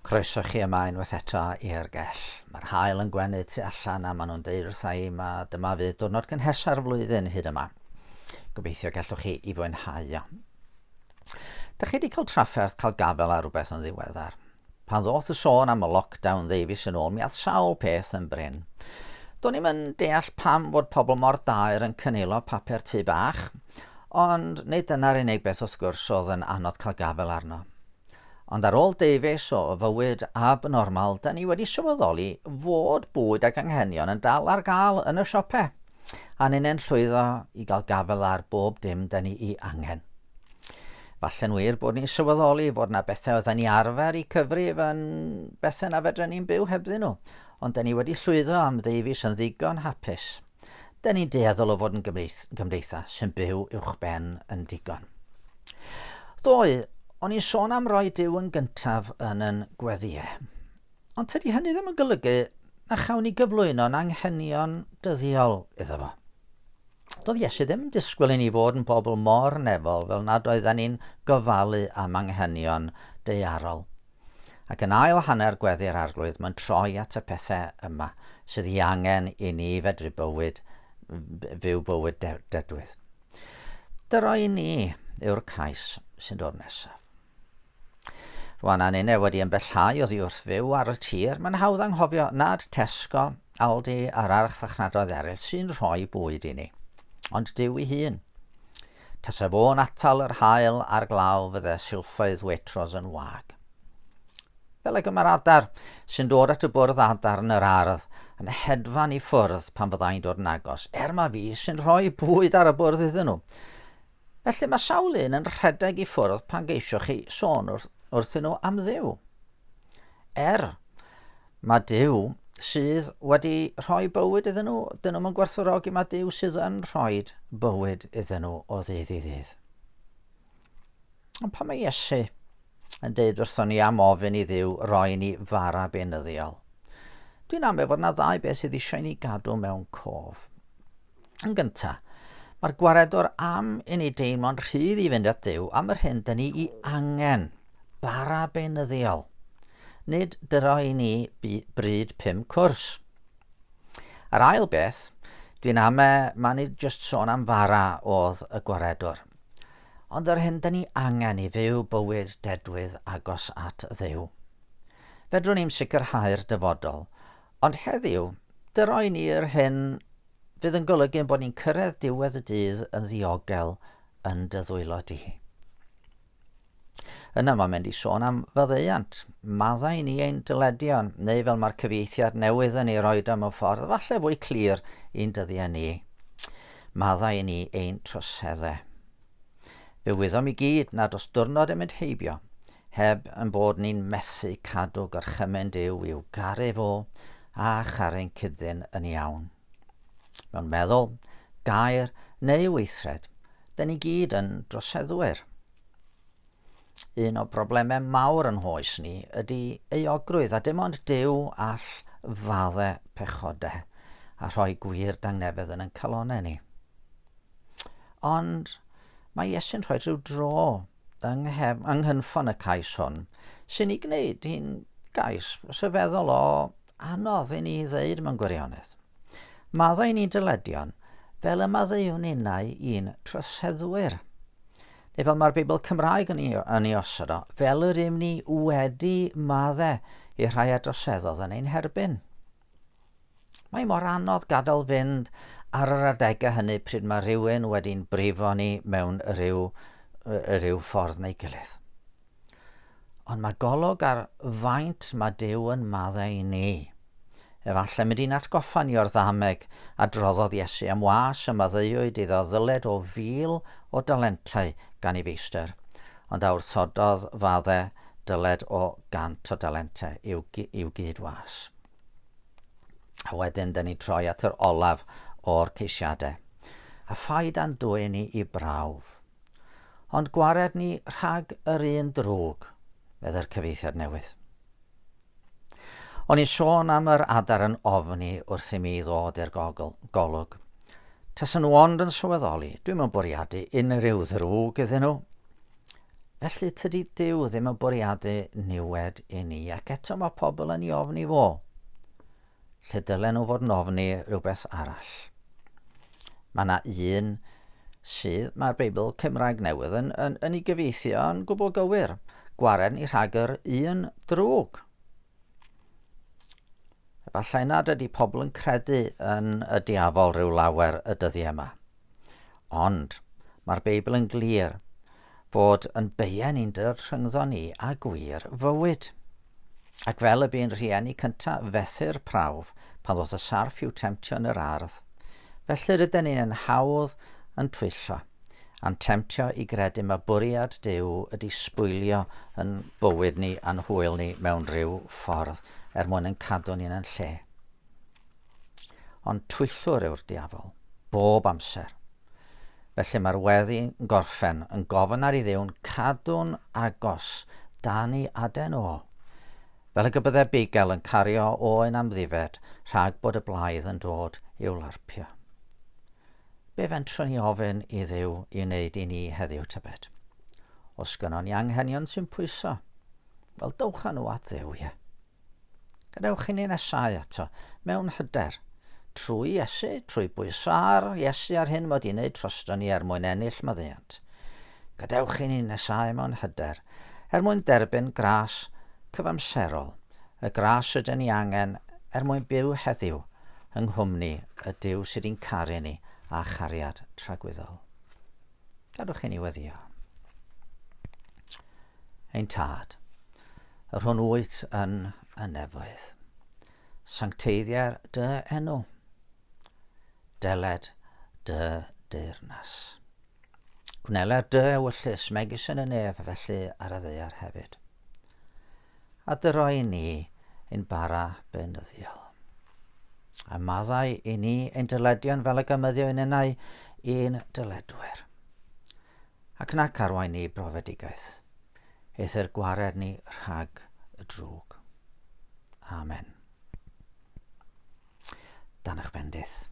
Croeso chi yma unwaith eto i'r Gell. Mae'r haul yn gwenu tu allan a maen nhw'n deud wrtha i dyma fydd diwrnod cynhesa'r flwyddyn hyd yma. Gobeithio gallwch chi i fwynhau o. Da chi wedi cael trafferth cael gafel ar rhywbeth yn ddiweddar. Pan ddoth y sôn am y lockdown ddeifis yn ôl, mi ath sawl peth yn bryn. Do'n i'm yn deall pam fod pobl mor daer yn cynilo papur tŷ bach, ond nid dyna'r unig beth wrth gwrs oedd yn anodd cael gafel arno. Ond ar ôl deufis o fywyd abnormal, da ni wedi sylweddoli fod bwyd ac anghenion yn dal ar gael yn y siopau, a ni'n llwyddo i gael gafel ar bob dim da ni i angen. Falle'n wir bod ni'n sylweddoli fod yna bethau oedden ni arfer i cyfrif yn bethau na fedra ni'n byw hebddyn nhw, ond da ni wedi llwyddo am ddeufis yn ddigon hapus. Da ni'n dueddol o fod yn gymdeithas sy'n byw uwchben yn digon. Ddoe, o'n i'n sôn am roi Duw yn gyntaf yn yn Gweddi'r. Ond tydi hynny ddim yn golygu na chawn ni gyflwyno'n anghenion dyddiol iddo fo. Doedd Iesu ddim yn disgwyl i ni fod yn bobl mor nefol fel nad oedden ni'n gofalu am anghenion daearol. Ac yn ail hanner Gweddi'r Arglwydd, mae'n troi at y pethau yma sydd ei angen i ni fedru fyw bywyd dedwydd. Dyroi ni yw'r cais sy'n dod nesaf. Rwan a nynne wedi embellhau oddi wrth fyw ar y tir, mae'n hawdd anghofio nad Tesco, Aldi a'r archfarchnadoedd eraill sy'n rhoi bwyd i ni, ond Duw ei hun. Tasa fo'n atal yr haul a'r glaw fydde silffoedd Waitrose yn wag. Fel ag yma'r adar sy'n dod at y bwrdd adar yn yr ardd yn hedfan i ffwrdd pan fyddai'n dod yn agos, ma fi sy'n rhoi bwyd ar y bwrdd iddyn nhw. Felly mae sawl un yn rhedeg i ffwrdd pan geisiwch chi sôn wrthyn nhw am Dduw. Mae Duw sydd wedi rhoi bywyd iddyn nhw, dyn nhw'n gwerthfawrogi mae Duw sydd yn rhoi bywyd iddyn nhw o ddydd i ddydd. Ond pan mae Iesu yn deud wrthon ni am ofyn i Dduw roi ni fara benyddiol, dwi'n amau fod yna ddau beth sydd eisiau ni gadw mewn cof. Yn gyntaf, mae'r gwaredwr am i ni deimlo'n rhydd i fynd at Dduw am yr hyn dyn ni i angen, bara benyddiol. Nid dyroi ni bryd 5 cwrs. Yr ail beth, dwi'n amau mae ni jyst sôn am fara oedd y gwaredwr. Ond yr hyn dyn ni angen i fyw bywyd dedwydd agos at Dduw. Fedrwn ni'n sicrhau'r dyfodol, ond heddiw, dyroi ni'r hyn fydd yn golygu bod ni'n cyrraedd diwedd y dydd yn ddiogel yn dy ddwylo di. Yna mae'n mynd i sôn am faddeuant, maddau ni ein dyledion, neu fel mae'r cyfieithiad newydd yn ei roed am y ffordd, falle fwy clir i'n dyddiau ni. Maddau ni ein troseddau. Fe wyddom i gyd nad os diwrnod yn mynd heibio, heb yn bod ni'n methu cadw gorchymyn Duw i'w garu fo a charu'n cyddyn yn iawn. Mewn meddwl, gair neu weithred, dyn ni gyd yn droseddwyr. Un o broblemau mawr yn hoes ni ydy euogrwydd a dim ond Duw all faddau pechodau a rhoi gwir dangnefedd yn calonau ni. Ond mae Iesu'n rhoi rhyw dro yng nghynffon y cais hwn sy'n ei gwneud hi'n gais sefeddol o anodd i ni ddeud mewn gwirionedd. Maddau ni dyledion fel y maddeuwn innau un troseddwyr. Neu fel mae'r Beibl Cymraeg yn ei osod o, fel yr ym ni wedi maddau i rhai adroseddodd yn ein herbyn. Mae mor anodd gadael fynd ar yr adegau hynny pryd mae rhywun wedi'n brifo ni mewn ryw ffordd neu gilydd. Ond mae golwg ar faint mae Duw yn maddau i ni. Efallai mynd i'n atgoffa ni o'r ddameg a droddodd Iesu am was y maddeuwyd iddo ddyled o 1,000 o dalentau gan ei feistr, ond a wrthododd faddau dyled o 100 o dalentau i'w gyd was. A wedyn dyn ni troi at yr olaf o'r ceisiadau, a phaid a'n dwy ni i brawf. Ond gwared ni rhag yr un drwg, fydde'r cyfieithiad newydd. O'n i'n sôn am yr adar yn ofni wrth i mi ddod i'r golwg. Tasan nhw ond yn sylweddoli, dwi'n mewn bwriadu unrhyw ddrwg iddyn nhw. Felly tydi Duw ddim yn bwriadu niwed i ni, ac eto mae pobl yn ei ofni fo. Lle dylen nhw fod yn ofni rhywbeth arall. Mae yna un sydd mae'r Beibl Cymraeg Newydd yn ei gyfeithio yn gwbl gywir. Gwaren i rhagor un drwg. Efallai nad ydy pobl yn credu yn y diafol rhyw lawer y dyddiau yma. Ond mae'r Beibl yn glir fod yn beien i'n dyr rhyngddo ni a gwir fywyd. Ac fel y bu'n rhieni cyntaf fethu'r prawf pan ddoth y sarf i'w temtio yn yr ardd, felly rydyn ni'n hawdd yn twyllo a'n temtio i gredu mae bwriad Duw ydy sbwylio yn bywyd ni a'n hwyl ni mewn rhyw ffordd mwyn yn cadw ni'n yn lle. Ond twyllwr yw'r diafol, bob amser. Felly mae'r weddi yn gorffen yn gofyn ar ei ddiwn cadw'n agos dan i aden o. Fel y gybyddai bugel yn cario o yn amddifed rhag bod y blaidd yn dod i'w larpio. Be fentrwn ni ofyn i Dduw i wneud i ni heddiw tybed? Os gynnon ni anghenion sy'n pwyso, wel dowch â nhw at Dduw, ie. Gadewch i ni nesau ato, mewn hyder, trwy Iesu, trwy bwyso ar Iesu ar hyn mod i'n neud trosto ni mwyn ennill maddeuant. Gadewch i ni nesau mewn hyder, mwyn derbyn gras cyfamserol, y gras ydyn ni angen mwyn byw heddiw yng nghwmni y Duw sydd i'n caru ni a chariad tragwyddol. Gadwch i ni weddio. Ein tad, yr hwn wyt yn y nefoedd. Sancteiddiau'r dy enw. Deled dy deyrnas. Gwneler dy ewyllus megis yn y nef felly ar y ddaear hefyd. A dyroi ni ein bara benyddiol. A maddau i ni ein dyledion fel y gymyddio yn unau un dyledwyr. Ac nac arwain ni brofedigaeth. Eithyr gwared ni rhag y drwg. Amen. Dan eich bendith.